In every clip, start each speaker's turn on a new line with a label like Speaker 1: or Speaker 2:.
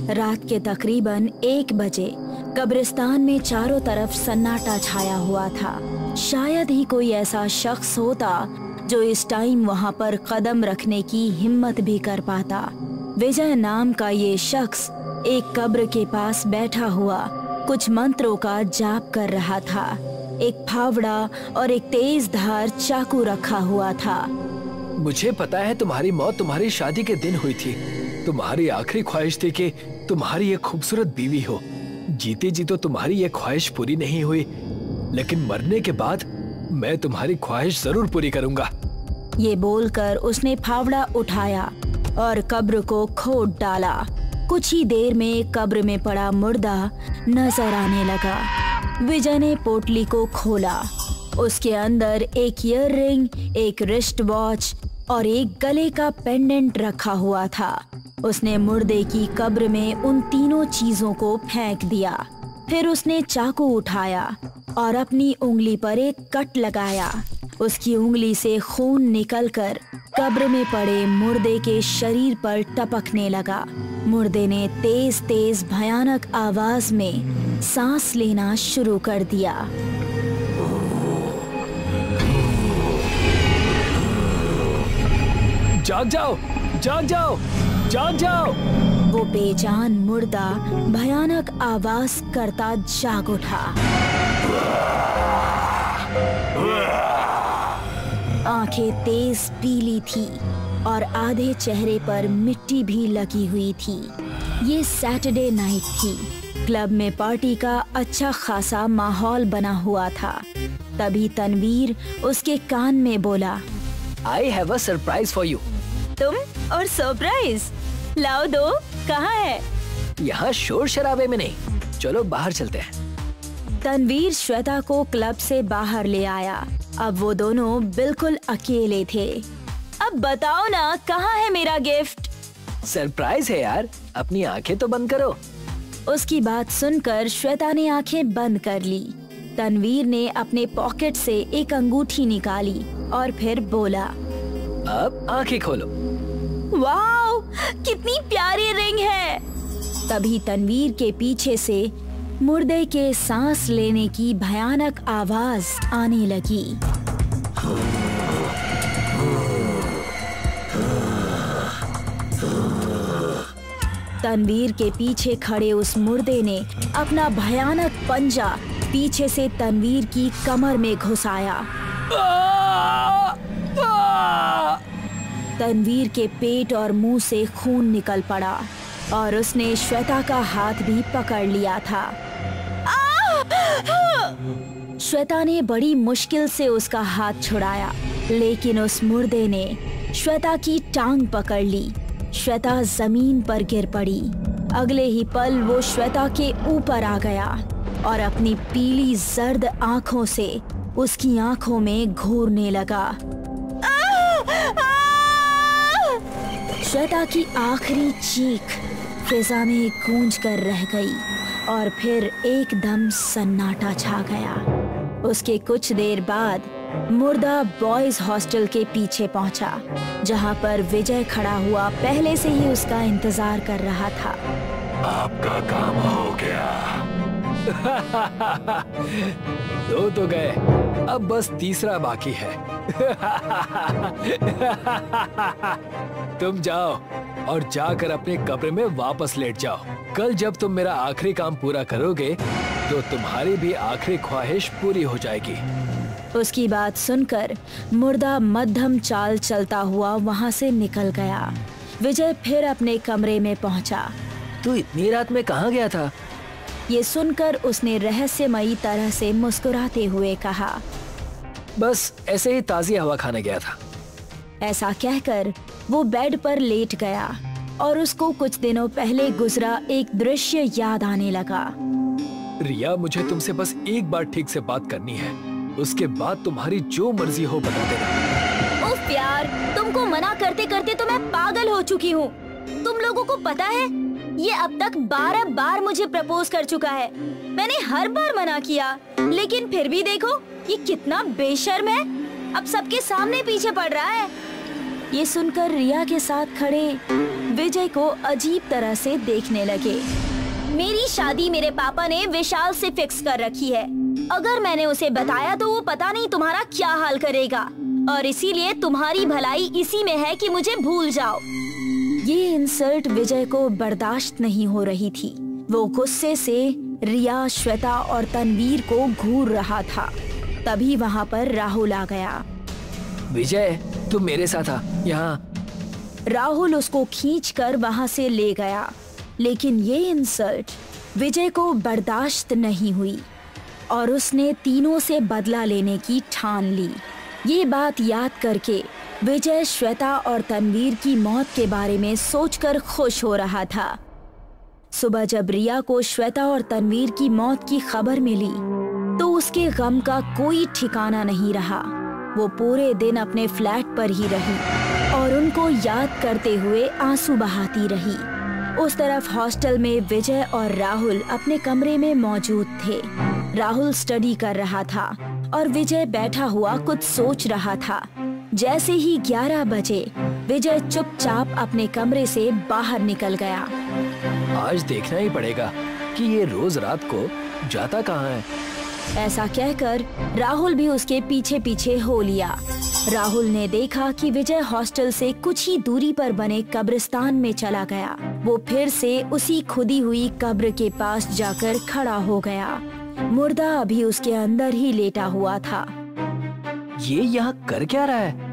Speaker 1: रात के तकरीबन 1 बजे कब्रिस्तान में चारों तरफ सन्नाटा छाया हुआ था। शायद ही कोई ऐसा शख्स होता जो इस टाइम वहां पर कदम रखने की हिम्मत भी कर पाता। विजय नाम का ये शख्स एक कब्र के पास बैठा हुआ कुछ मंत्रों का जाप कर रहा था। एक फावड़ा और एक तेज धार चाकू रखा हुआ था।
Speaker 2: मुझे पता है तुम्हारी मौत तुम्हारी शादी के दिन हुई थी। तुम्हारी आखिरी ख्वाहिश थी कि तुम्हारी एक खूबसूरत बीवी हो। जीते जी तो तुम्हारी ये ख्वाहिश पूरी नहीं हुई, लेकिन मरने के बाद मैं तुम्हारी ख्वाहिश जरूर पूरी करूंगा।
Speaker 1: ये बोलकर उसने फावड़ा उठाया और कब्र को खोद डाला। कुछ ही देर में कब्र में पड़ा मुर्दा नजर आने लगा। विजय ने पोटली को खोला। उसके अंदर एक ईयररिंग, एक रिस्ट वॉच और एक गले का पेंडेंट रखा हुआ था। उसने मुर्दे की कब्र में उन तीनों चीजों को फेंक दिया। फिर उसने चाकू उठाया और अपनी उंगली पर एक कट लगाया। उसकी उंगली से खून निकलकर कब्र में पड़े मुर्दे के शरीर पर टपकने लगा। मुर्दे ने तेज तेज भयानक आवाज में सांस लेना शुरू कर दिया।
Speaker 2: जाग जाओ, जाग जाओ, जाग जाओ।
Speaker 1: वो बेजान मुर्दा भयानक आवाज करता जाग उठा। आंखें तेज पीली थी और आधे चेहरे पर मिट्टी भी लगी हुई थी। ये सैटरडे नाइट थी। क्लब में पार्टी का अच्छा खासा माहौल बना हुआ था। तभी तनवीर उसके कान में बोला,
Speaker 2: I have a surprise for you।
Speaker 1: तुम और सरप्राइज? लाओ दो, कहाँ है?
Speaker 2: यहाँ शोर शराबे में नहीं, चलो बाहर चलते हैं।
Speaker 1: तनवीर श्वेता को क्लब से बाहर ले आया। अब वो दोनों बिल्कुल अकेले थे। अब बताओ ना, कहाँ है मेरा गिफ्ट?
Speaker 2: सरप्राइज है यार, अपनी आंखें तो बंद करो।
Speaker 1: उसकी बात सुनकर श्वेता ने आंखें बंद कर ली। तनवीर ने अपने पॉकेट से एक अंगूठी निकाली और फिर बोला,
Speaker 2: अब आंखें खोलो।
Speaker 1: वाओ, कितनी प्यारी रिंग है। तभी तनवीर के पीछे से मुर्दे के सांस लेने की भयानक आवाज आने लगी। तनवीर के पीछे खड़े उस मुर्दे ने अपना भयानक पंजा पीछे से तनवीर की कमर में घुसाया। तनवीर के पेट और मुंह से खून निकल पड़ा और उसने श्वेता का हाथ भी पकड़ लिया था। श्वेता ने बड़ी मुश्किल से उसका हाथ छुड़ाया, लेकिन उस मुर्दे ने श्वेता की टांग पकड़ ली। श्वेता जमीन पर गिर पड़ी। अगले ही पल वो श्वेता के ऊपर आ गया और अपनी पीली जर्द आंखों से उसकी आंखों में घूरने लगा। श्वेता की आखिरी चीख फिजा में गूंज कर रह गई और फिर एकदम सन्नाटा छा गया। उसके कुछ देर बाद मुर्दा बॉयज हॉस्टल के पीछे पहुंचा, जहां पर विजय खड़ा हुआ पहले से ही उसका इंतजार कर रहा था।
Speaker 2: आपका काम हो गया। दो तो गए, अब बस तीसरा बाकी है। तुम जाओ और जाकर अपने कब्र में वापस लेट जाओ। कल जब तुम मेरा आखिरी काम पूरा करोगे तो तुम्हारी भी आखिरी ख्वाहिश पूरी हो जाएगी।
Speaker 1: उसकी बात सुनकर मुर्दा मध्यम चाल चलता हुआ वहां से निकल गया। विजय फिर अपने कमरे में पहुंचा।
Speaker 2: तू इतनी रात में कहाँ गया था?
Speaker 1: ये सुनकर उसने रहस्यमयी तरह से मुस्कुराते हुए कहा,
Speaker 2: बस ऐसे ही ताज़ी हवा खाने गया था।
Speaker 1: ऐसा कहकर वो बेड पर लेट गया और उसको कुछ दिनों पहले गुजरा एक दृश्य याद आने लगा।
Speaker 2: रिया, मुझे तुमसे बस एक बार ठीक से बात करनी है, उसके बाद तुम्हारी जो मर्जी हो बता देना।
Speaker 1: उफ यार, तुमको मना करते करते तो मैं पागल हो चुकी हूँ। तुम लोगों को पता है, ये अब तक 12 बार मुझे प्रपोज कर चुका है। मैंने हर बार मना किया, लेकिन फिर भी देखो ये कितना बेशर्म है। अब सबके सामने पीछे पड़ रहा है। ये सुनकर रिया के साथ खड़े विजय को अजीब तरह से देखने लगे। मेरी शादी मेरे पापा ने विशाल से फिक्स कर रखी है। अगर मैंने उसे बताया तो वो पता नहीं तुम्हारा क्या हाल करेगा, और इसीलिए तुम्हारी भलाई इसी में है कि मुझे भूल जाओ। ये इंसल्ट विजय को बर्दाश्त नहीं हो रही थी। वो गुस्से से रिया, श्वेता और तनवीर को घूर रहा था। तभी वहाँ पर राहुल आ गया।
Speaker 2: विजय, तुम मेरे साथ आ यहाँ।
Speaker 1: राहुल उसको खींचकर वहाँ से ले गया, लेकिन ये इंसल्ट विजय को बर्दाश्त नहीं हुई और उसने तीनों से बदला लेने की ठान ली। ये बात याद करके विजय श्वेता और तनवीर की मौत के बारे में सोचकर खुश हो रहा था। सुबह जब रिया को श्वेता और तनवीर की मौत की खबर मिली तो उसके गम का कोई ठिकाना नहीं रहा। वो पूरे दिन अपने फ्लैट पर ही रही और उनको याद करते हुए आंसू बहाती रही। उस तरफ हॉस्टल में विजय और राहुल अपने कमरे में मौजूद थे। राहुल स्टडी कर रहा था और विजय बैठा हुआ कुछ सोच रहा था। जैसे ही 11 बजे विजय चुपचाप अपने कमरे से बाहर निकल गया।
Speaker 2: आज देखना ही पड़ेगा कि ये रोज रात को जाता कहाँ है।
Speaker 1: ऐसा कहकर राहुल भी उसके पीछे पीछे हो लिया। राहुल ने देखा कि विजय हॉस्टल से कुछ ही दूरी पर बने कब्रिस्तान में चला गया। वो फिर से उसी खुदी हुई कब्र के पास जाकर खड़ा हो गया। मुर्दा अभी उसके अंदर ही लेटा हुआ था।
Speaker 2: ये यहाँ कर क्या रहा है?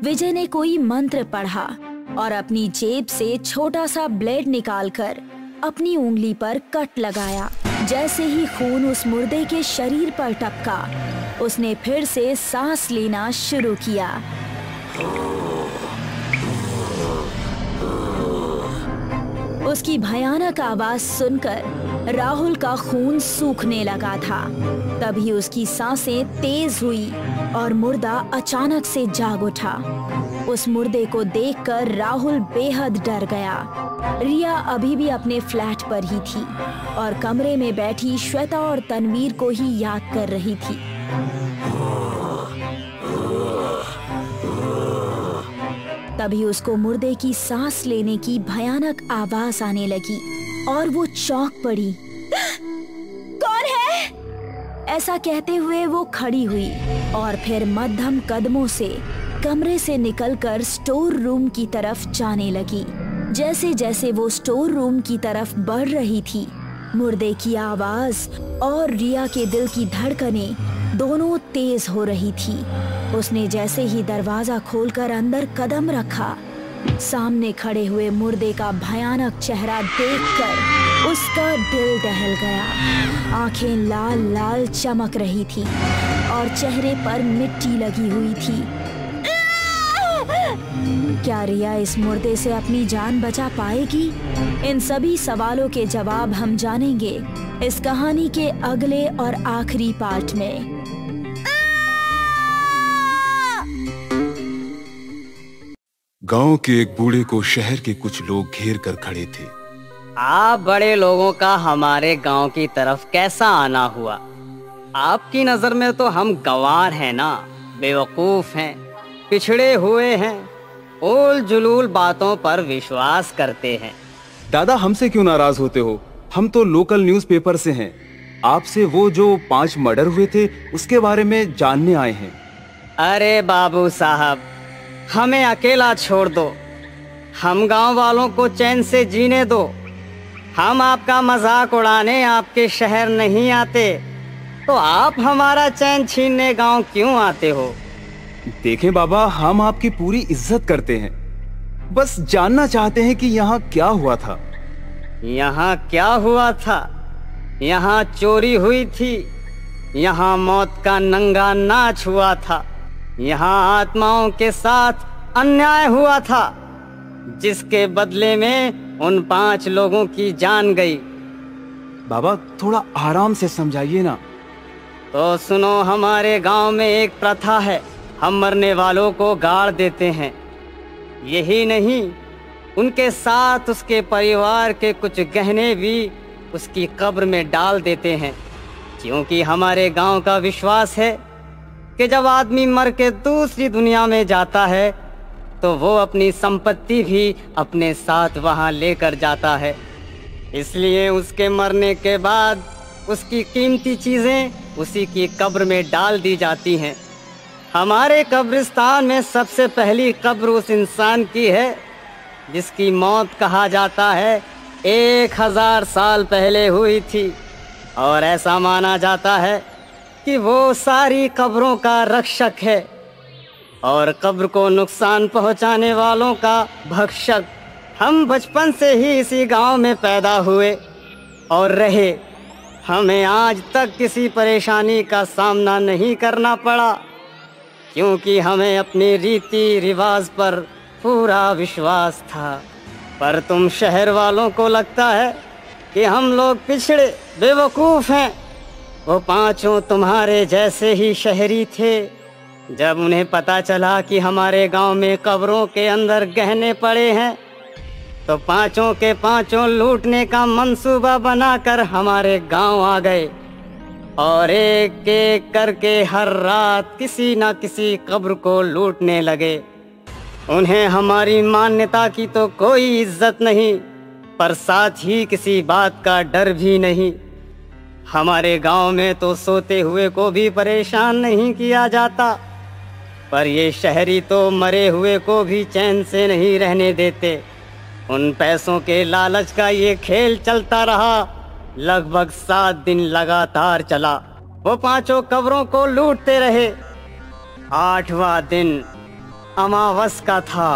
Speaker 1: विजय ने कोई मंत्र पढ़ा और अपनी जेब से छोटा सा ब्लेड निकालकर अपनी उंगली पर कट लगाया। जैसे ही खून उस मुर्दे के शरीर पर टपका, उसने फिर से सांस लेना शुरू किया। उसकी भयानक आवाज सुनकर राहुल का खून सूखने लगा था। तभी उसकी सांसें तेज हुई और मुर्दा अचानक से जाग उठा। उस मुर्दे को देखकर राहुल बेहद डर गया। रिया अभी भी अपने फ्लैट पर ही थी और कमरे में बैठी श्वेता और तनवीर को ही याद कर रही थी। तभी उसको मुर्दे की सांस लेने की भयानक आवाज आने लगी और वो चौंक पड़ी। कौन है? ऐसा कहते हुए वो खड़ी हुई और फिर मध्यम कदमों से कमरे से निकलकर स्टोर रूम की तरफ जाने लगी। जैसे जैसे वो स्टोर रूम की तरफ बढ़ रही थी, मुर्दे की आवाज और रिया के दिल की धड़कनें दोनों तेज हो रही थी। उसने जैसे ही दरवाजा खोलकर अंदर कदम रखा, सामने खड़े हुए मुर्दे का भयानक चेहरा देखकर उसका दिल दहल गया। आंखें लाल लाल चमक रही थी और चेहरे पर मिट्टी लगी हुई थी। क्या रिया इस मुर्दे से अपनी जान बचा पाएगी? इन सभी सवालों के जवाब हम जानेंगे इस कहानी के अगले और आखिरी पार्ट में।
Speaker 3: गांव के एक बूढ़े को शहर के कुछ लोग घेर कर खड़े थे।
Speaker 4: आप बड़े लोगों का हमारे गांव की तरफ कैसा आना हुआ? आपकी नजर में तो हम गंवार हैं ना, बेवकूफ हैं, पिछड़े हुए हैं, उल जुलूल बातों पर विश्वास करते हैं।
Speaker 5: दादा, हमसे क्यों नाराज होते हो? हम तो लोकल न्यूज़पेपर से हैं। आपसे वो जो 5 मर्डर हुए थे उसके बारे में जानने आए हैं।
Speaker 4: अरे बाबू साहब, हमें अकेला छोड़ दो, हम गांव वालों को चैन से जीने दो। हम आपका मजाक उड़ाने आपके शहर नहीं आते, तो आप हमारा चैन छीनने गांव क्यों आते हो?
Speaker 5: देखें बाबा, हम आपकी पूरी इज्जत करते हैं, बस जानना चाहते हैं कि यहाँ क्या हुआ था।
Speaker 4: यहाँ क्या हुआ था? यहाँ चोरी हुई थी, यहाँ मौत का नंगा नाच हुआ था, यहाँ आत्माओं के साथ अन्याय हुआ था, जिसके बदले में उन 5 लोगों की जान गई।
Speaker 5: बाबा, थोड़ा आराम से समझाइए ना।
Speaker 4: तो सुनो, हमारे गांव में एक प्रथा है, हम मरने वालों को गाड़ देते हैं। यही नहीं, उनके साथ उसके परिवार के कुछ गहने भी उसकी कब्र में डाल देते हैं, क्योंकि हमारे गांव का विश्वास है कि जब आदमी मर के दूसरी दुनिया में जाता है तो वो अपनी संपत्ति भी अपने साथ वहाँ लेकर जाता है। इसलिए उसके मरने के बाद उसकी कीमती चीज़ें उसी की कब्र में डाल दी जाती हैं। हमारे कब्रिस्तान में सबसे पहली कब्र उस इंसान की है जिसकी मौत कहा जाता है 1000 साल पहले हुई थी, और ऐसा माना जाता है कि वो सारी कब्रों का रक्षक है और कब्र को नुकसान पहुंचाने वालों का भक्षक। हम बचपन से ही इसी गांव में पैदा हुए और रहे। हमें आज तक किसी परेशानी का सामना नहीं करना पड़ा, क्योंकि हमें अपनी रीति रिवाज पर पूरा विश्वास था। पर तुम शहर वालों को लगता है कि हम लोग पिछड़े बेवकूफ़ हैं। वो पांचों तुम्हारे जैसे ही शहरी थे। जब उन्हें पता चला कि हमारे गांव में कब्रों के अंदर गहने पड़े हैं, तो पांचों के पांचों लूटने का मंसूबा बनाकर हमारे गांव आ गए और एक एक करके हर रात किसी न किसी कब्र को लूटने लगे। उन्हें हमारी मान्यता की तो कोई इज्जत नहीं, पर साथ ही किसी बात का डर भी नहीं। हमारे गांव में तो सोते हुए को भी परेशान नहीं किया जाता, पर ये शहरी तो मरे हुए को भी चैन से नहीं रहने देते। उन पैसों के लालच का ये खेल चलता रहा। लगभग 7 दिन लगातार चला। वो पांचों कब्रों को लूटते रहे। 8वां दिन अमावस का था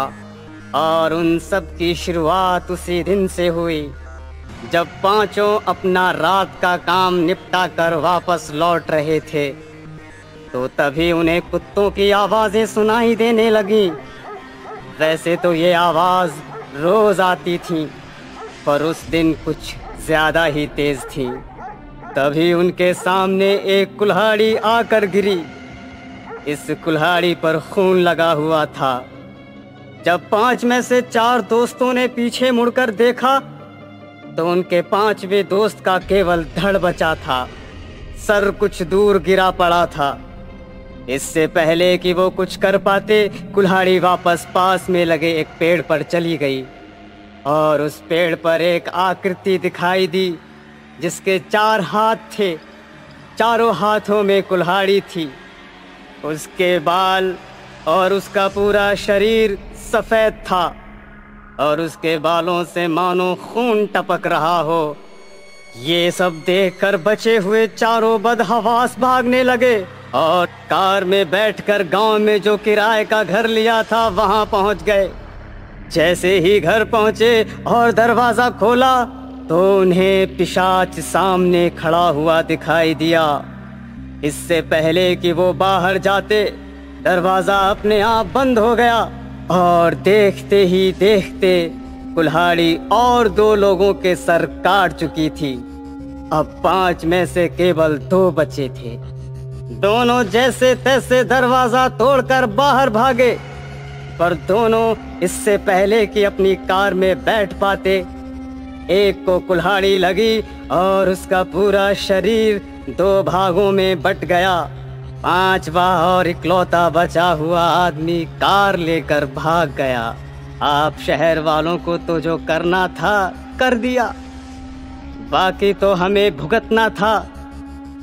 Speaker 4: और उन सब की शुरुआत उसी दिन से हुई जब पांचों अपना रात का काम निपटा कर वापस लौट रहे थे। तो तभी उन्हें कुत्तों की आवाज़ें सुनाई देने लगी। वैसे तो ये आवाज़ रोज़ आती थी, पर उस दिन कुछ ज़्यादा ही तेज़ थी। तभी उनके सामने एक कुल्हाड़ी आकर गिरी। इस कुल्हाड़ी पर खून लगा हुआ था। जब 5 में से 4 दोस्तों ने पीछे मुड़कर देखा, तो उनके 5वें दोस्त का केवल धड़ बचा था। सर कुछ दूर गिरा पड़ा था। इससे पहले कि वो कुछ कर पाते, कुल्हाड़ी वापस पास में लगे एक पेड़ पर चली गई और उस पेड़ पर एक आकृति दिखाई दी जिसके 4 हाथ थे। चारों हाथों में कुल्हाड़ी थी। उसके बाल और उसका पूरा शरीर सफ़ेद था और उसके बालों से मानो खून टपक रहा हो। ये सब देखकर बचे हुए चारों बदहवास भागने लगे और कार में बैठकर गांव में जो किराए का घर लिया था वहां पहुंच गए। जैसे ही घर पहुंचे और दरवाज़ा खोला, तो उन्हें पिशाच सामने खड़ा हुआ दिखाई दिया। इससे पहले कि वो बाहर जाते, दरवाज़ा अपने आप बंद हो गया और देखते ही देखते कुल्हाड़ी और 2 लोगों के सर काट चुकी थी। अब 5 में से केवल 2 बचे थे। दोनों जैसे तैसे दरवाज़ा तोड़कर बाहर भागे, पर दोनों इससे पहले कि अपनी कार में बैठ पाते, एक को कुल्हाड़ी लगी और उसका पूरा शरीर 2 भागों में बट गया। 5वां और इकलौता बचा हुआ आदमी कार लेकर भाग गया। आप शहर वालों को तो जो करना था कर दिया, बाकी तो हमें भुगतना था।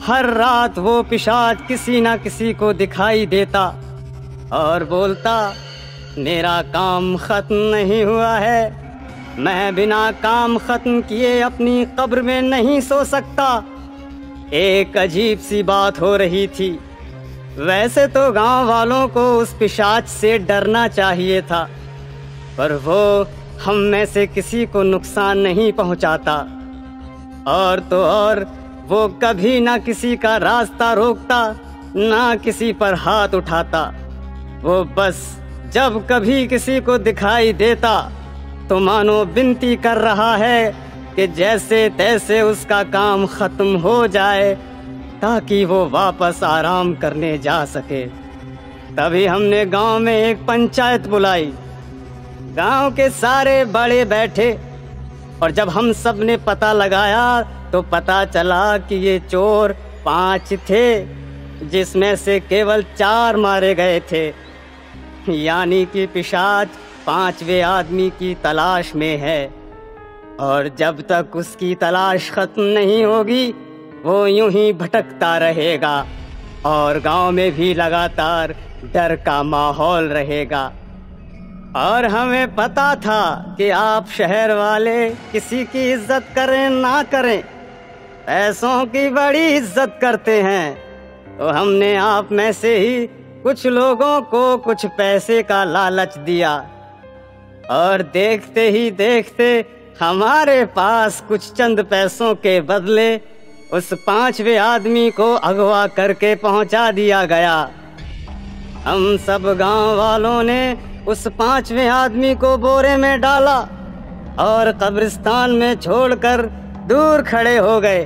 Speaker 4: हर रात वो पिशाच किसी ना किसी को दिखाई देता और बोलता, मेरा काम खत्म नहीं हुआ है, मैं बिना काम खत्म किए अपनी कब्र में नहीं सो सकता। एक अजीब सी बात हो रही थी। वैसे तो गांव वालों को उस पिशाच से डरना चाहिए था, पर वो हम में से किसी को नुकसान नहीं पहुंचाता। और तो और वो कभी ना किसी का रास्ता रोकता, ना किसी पर हाथ उठाता। वो बस जब कभी किसी को दिखाई देता तो मानो विनती कर रहा है कि जैसे तैसे उसका काम खत्म हो जाए ताकि वो वापस आराम करने जा सके। तभी हमने गांव में एक पंचायत बुलाई। गांव के सारे बड़े बैठे और जब हम सब ने पता लगाया तो पता चला कि ये चोर 5 थे, जिसमें से केवल 4 मारे गए थे। यानी कि पिशाच 5वें आदमी की तलाश में है, और जब तक उसकी तलाश खत्म नहीं होगी वो यूं ही भटकता रहेगा और गांव में भी लगातार डर का माहौल रहेगा। और हमें पता था कि आप शहर वाले किसी की इज्जत करें ना करें, पैसों की बड़ी इज्जत करते हैं, तो हमने आप में से ही कुछ लोगों को कुछ पैसे का लालच दिया, और देखते ही देखते हमारे पास कुछ चंद पैसों के बदले उस 5वें आदमी को अगवा करके पहुंचा दिया गया। हम सब गांव वालों ने उस 5वें आदमी को बोरे में डाला और कब्रिस्तान में छोड़कर दूर खड़े हो गए।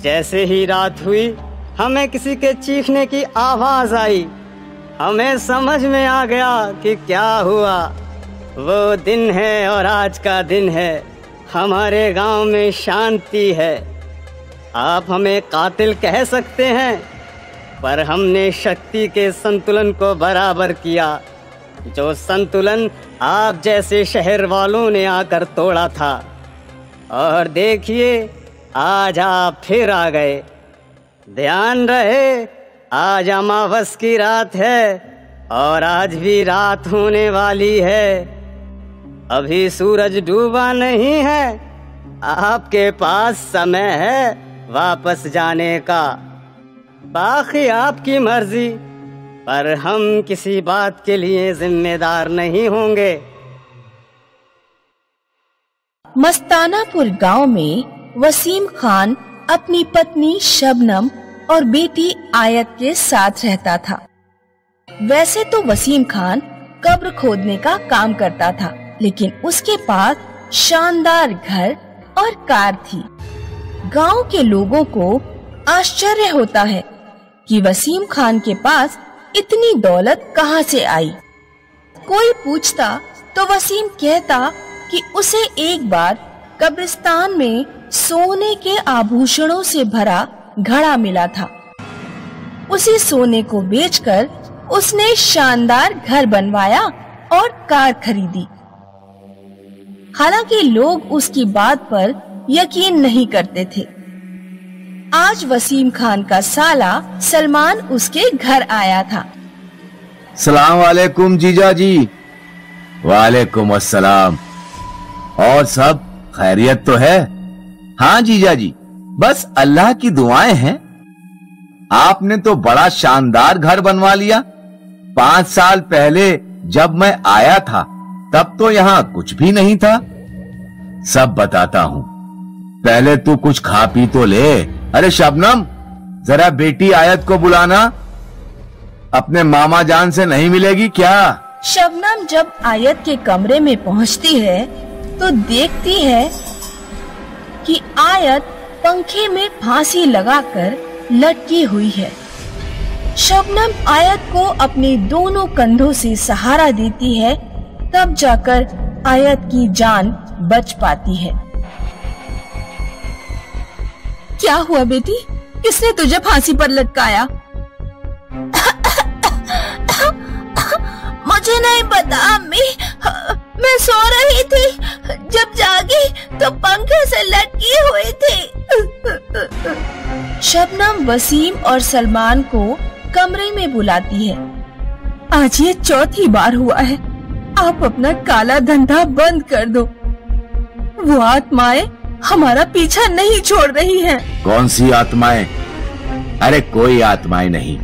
Speaker 4: जैसे ही रात हुई हमें किसी के चीखने की आवाज आई। हमें समझ में आ गया कि क्या हुआ। वो दिन है और आज का दिन है, हमारे गांव में शांति है। आप हमें कातिल कह सकते हैं, पर हमने शक्ति के संतुलन को बराबर किया, जो संतुलन आप जैसे शहर वालों ने आकर तोड़ा था। और देखिए आज आप फिर आ गए। ध्यान रहे आज अमावस की रात है और आज भी रात होने वाली है। अभी सूरज डूबा नहीं है, आपके पास समय है वापस जाने का। बाकी आपकी मर्जी, पर हम किसी बात के लिए जिम्मेदार नहीं होंगे।
Speaker 6: मस्तानापुर गांव में वसीम खान अपनी पत्नी शबनम और बेटी आयत के साथ रहता था। वैसे तो वसीम खान कब्र खोदने का काम करता था, लेकिन उसके पास शानदार घर और कार थी। गांव के लोगों को आश्चर्य होता है कि वसीम खान के पास इतनी दौलत कहां से आई। कोई पूछता तो वसीम कहता कि उसे एक बार कब्रिस्तान में सोने के आभूषणों से भरा घड़ा मिला था। उसी सोने को बेचकर उसने शानदार घर बनवाया और कार खरीदी। हालांकि लोग उसकी बात पर यकीन नहीं करते थे। आज वसीम खान का साला सलमान उसके घर आया था।
Speaker 7: सलाम वालेकुम जीजा जी। वालेकुम अस्सलाम। और सब खैरियत तो है? हाँ जीजा जी, बस अल्लाह की दुआएं हैं। आपने तो बड़ा शानदार घर बनवा लिया। 5 साल पहले जब मैं आया था तब तो यहाँ कुछ भी नहीं था। सब बताता हूँ, पहले तू कुछ खा पी तो ले। अरे शबनम, जरा बेटी आयत को बुलाना, अपने मामा जान से नहीं मिलेगी क्या?
Speaker 6: शबनम जब आयत के कमरे में पहुंचती है तो देखती है कि आयत पंखे में फांसी लगाकर लटकी हुई है। शबनम आयत को अपने दोनों कंधों से सहारा देती है, तब जाकर आयत की जान बच पाती है। क्या हुआ बेटी? किसने तुझे फांसी पर लटकाया? मुझे नहीं पता अम्मी, मैं सो रही थी, जब जागी तो पंखे से लटकी हुई थी। शबनम वसीम और सलमान को कमरे में बुलाती है। आज ये चौथी बार हुआ है, आप अपना काला धंधा बंद कर दो। वो आत्माएं हमारा पीछा नहीं छोड़ रही हैं।
Speaker 7: कौन सी आत्माएं? अरे कोई आत्माएं नहीं,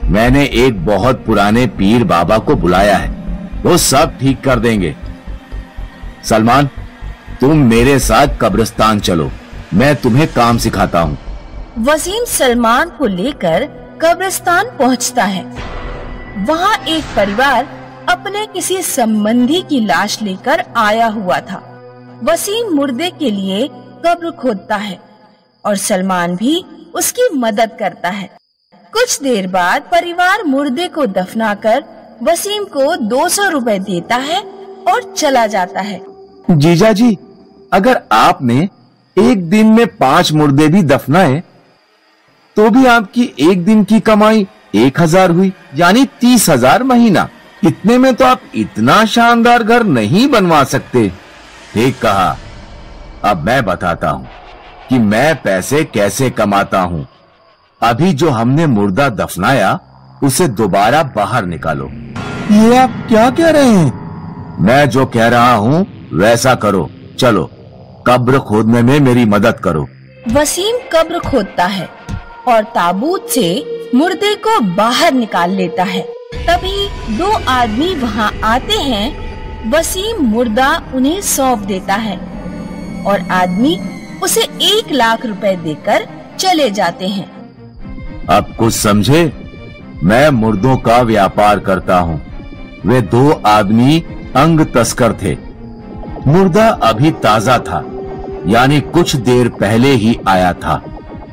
Speaker 7: मैंने एक बहुत पुराने पीर बाबा को बुलाया है, वो सब ठीक कर देंगे। सलमान, तुम मेरे साथ कब्रिस्तान चलो, मैं तुम्हें काम सिखाता हूँ।
Speaker 6: वसीम सलमान को लेकर कब्रिस्तान पहुँचता है। वहाँ एक परिवार अपने किसी संबंधी की लाश लेकर आया हुआ था। वसीम मुर्दे के लिए कब्र खोदता है और सलमान भी उसकी मदद करता है। कुछ देर बाद परिवार मुर्दे को दफनाकर वसीम को 200 रुपए देता है और चला जाता है।
Speaker 7: जीजा जी, अगर आपने एक दिन में 5 मुर्दे भी दफनाए तो भी आपकी एक दिन की कमाई 1000 हुई, यानी 30,000 महीना। इतने में तो आप इतना शानदार घर नहीं बनवा सकते। ठीक कहा। अब मैं बताता हूँ कि मैं पैसे कैसे कमाता हूँ। अभी जो हमने मुर्दा दफनाया उसे दोबारा बाहर निकालो।
Speaker 8: ये आप क्या कह रहे हैं?
Speaker 7: मैं जो कह रहा हूँ वैसा करो। चलो कब्र खोदने में मेरी मदद करो।
Speaker 6: वसीम कब्र खोदता है और ताबूत से मुर्दे को बाहर निकाल लेता है। तभी दो आदमी वहाँ आते हैं। वसीम मुर्दा उन्हें सौंप देता है और आदमी उसे 1 लाख रुपए देकर चले जाते हैं।
Speaker 7: अब कुछ समझे? मैं मुर्दों का व्यापार करता हूँ। वे 2 आदमी अंग तस्कर थे। मुर्दा अभी ताजा था, यानी कुछ देर पहले ही आया था।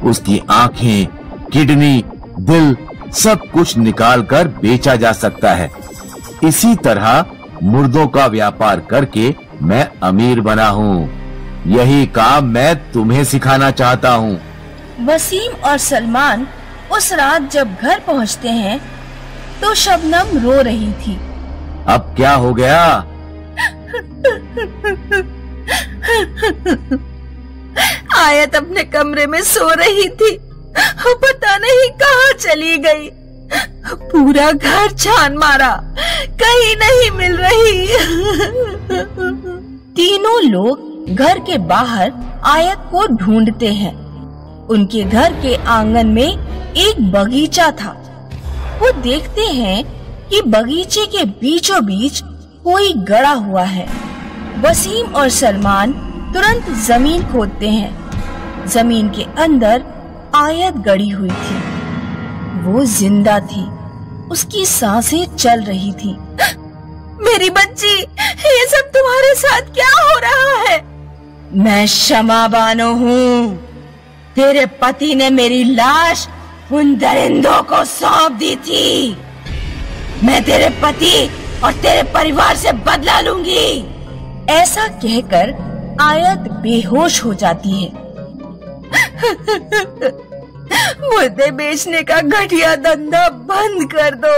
Speaker 7: उसकी आंखें, किडनी, दिल सब कुछ निकालकर बेचा जा सकता है। इसी तरह मुर्दों का व्यापार करके मैं अमीर बना हूँ। यही काम मैं तुम्हें सिखाना चाहता हूँ।
Speaker 6: वसीम और सलमान उस रात जब घर पहुँचते हैं तो शबनम रो रही थी।
Speaker 7: अब क्या हो गया?
Speaker 6: आयत अपने कमरे में सो रही थी, पता नहीं कहाँ चली गई। पूरा घर छान मारा, कहीं नहीं मिल रही। तीनों लोग घर के बाहर आयत को ढूंढते हैं। उनके घर के आंगन में एक बगीचा था। वो देखते हैं कि बगीचे के बीचों बीच कोई गड़ा हुआ है। वसीम और सलमान तुरंत जमीन खोदते हैं। जमीन के अंदर आयत गड़ी हुई थी। वो जिंदा थी, उसकी सांसें चल रही थी। मेरी बच्ची, ये सब तुम्हारे साथ क्या हो रहा है? मैं शमा बानो हूँ। तेरे पति ने मेरी लाश उन दरिंदों को सौंप दी थी। मैं तेरे पति और तेरे परिवार से बदला लूंगी। ऐसा कहकर आयत बेहोश हो जाती है। मुर्दे बेचने का घटिया धंधा बंद कर दो।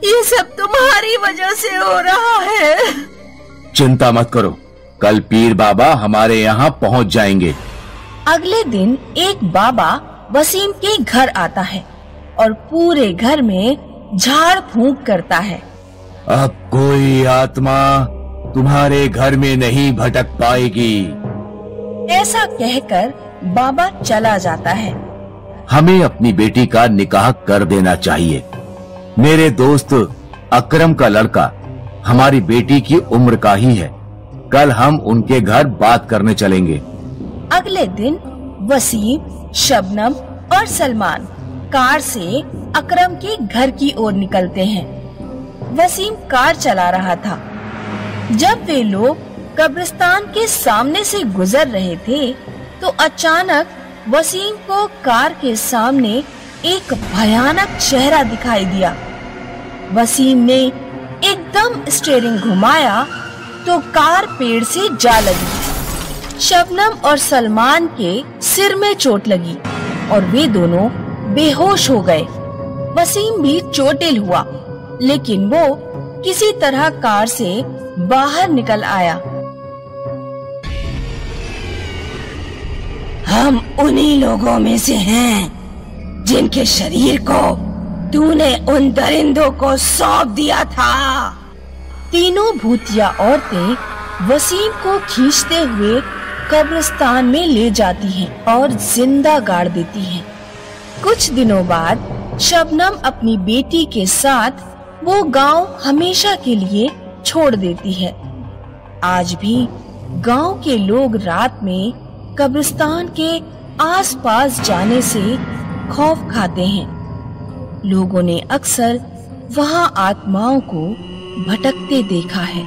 Speaker 6: ये सब तुम्हारी वजह से हो रहा है।
Speaker 7: चिंता मत करो, कल पीर बाबा हमारे यहाँ पहुँच जाएंगे।
Speaker 6: अगले दिन एक बाबा वसीम के घर आता है और पूरे घर में झाड़ फूंक करता है।
Speaker 7: अब कोई आत्मा तुम्हारे घर में नहीं भटक पाएगी।
Speaker 6: ऐसा कहकर बाबा चला जाता है।
Speaker 7: हमें अपनी बेटी का निकाह कर देना चाहिए। मेरे दोस्त अकरम का लड़का हमारी बेटी की उम्र का ही है। कल हम उनके घर बात करने चलेंगे।
Speaker 6: अगले दिन वसीम, शबनम और सलमान कार से अकरम के घर की ओर निकलते हैं। वसीम कार चला रहा था। जब वे लोग कब्रिस्तान के सामने से गुजर रहे थे तो अचानक वसीम को कार के सामने एक भयानक चेहरा दिखाई दिया। वसीम ने एकदम स्टीयरिंग घुमाया तो कार पेड़ से जा लगी। शबनम और सलमान के सिर में चोट लगी और वे दोनों बेहोश हो गए। वसीम भी चोटिल हुआ, लेकिन वो किसी तरह कार से बाहर निकल आया। हम उन्हीं लोगों में से हैं जिनके शरीर को तूने उन दरिंदों को सौंप दिया था। तीनों भूतिया औरतें वसीम को खींचते हुए कब्रिस्तान में ले जाती हैं और जिंदा गाड़ देती हैं। कुछ दिनों बाद शबनम अपनी बेटी के साथ वो गांव हमेशा के लिए छोड़ देती है। आज भी गांव के लोग रात में कब्रिस्तान के आसपास जाने से खौफ खाते हैं। लोगों ने अक्सर वहां आत्माओं को भटकते देखा है।